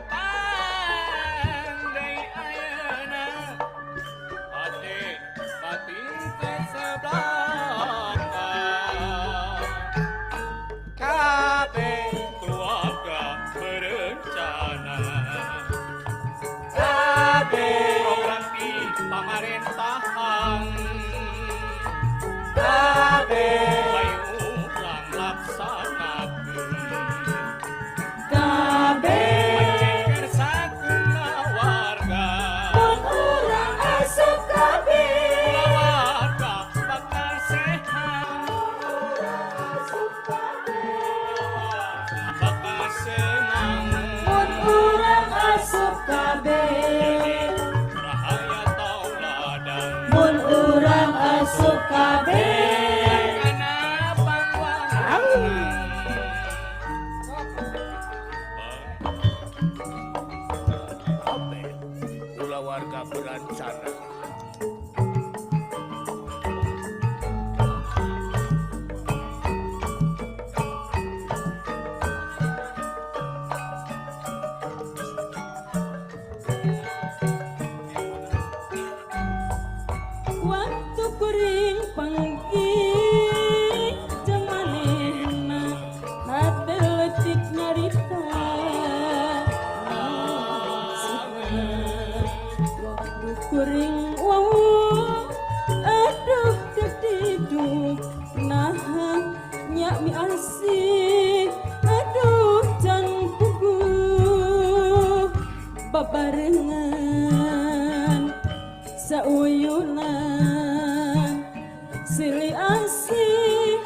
pandai ayeuna ade batin teh seblaka kabeh keluarga berencana kabeh program di pamerintahan kabeh bayu ulang laksanakeun kabeh menceker sakuna warga mun urang asup kabeh warga bakal sehat bakal senang mun urang asup kabeh rahaya tauladan mun urang asup kabeh warga berencana waktu kuring panggih jamanehna hate leutik nyarita waktu kuring wow aduh kediduk nahan nyak mi asih aduh can puguh babarengan sauyunan silih asih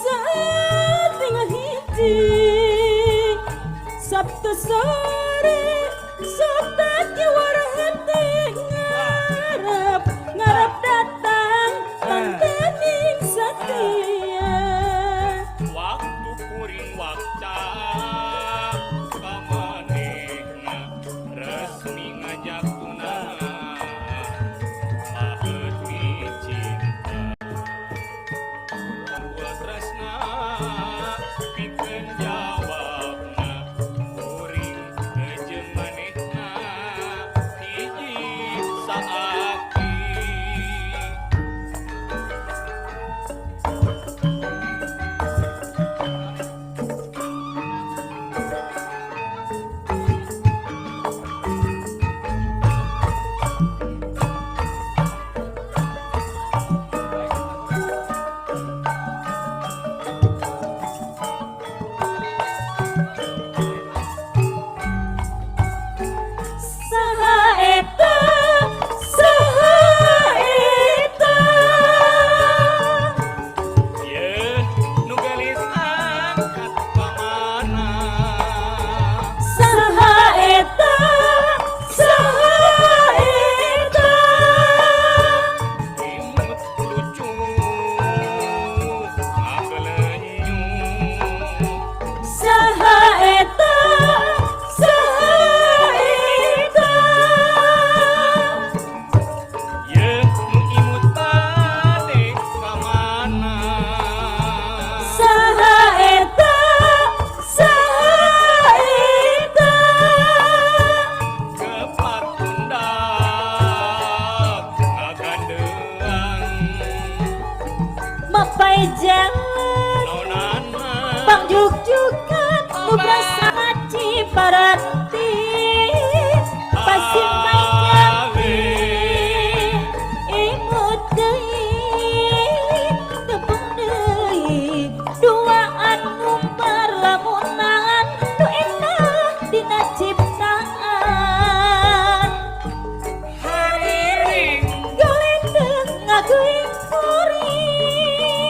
satinggal hiji sabtu sore sabda kiwara hati ngarep ngarep datang pantening setia waktu kuring wakca kamanehna resmi ngajak tunangan maheuti cinta dua tresna pikeun jawabna kuring jeung manehna hiji saaki saha eta ye nu gelis angkat ka mana saha eta imut lucu ngagelenyu saha eta ye nu imut tade ka mana saha eta kepat pundak ngagandean mapaijan nonana bang juk-jukan nu berasa ciparati pasimpainya imut deui tepung deui duaan ngumpar lamunan nu endah dina ciptaan hariring galendeng ngaguing kuring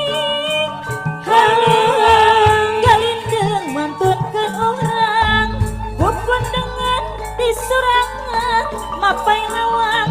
galendeng mantunkeun orang hubun dengan diserangan mapai lawan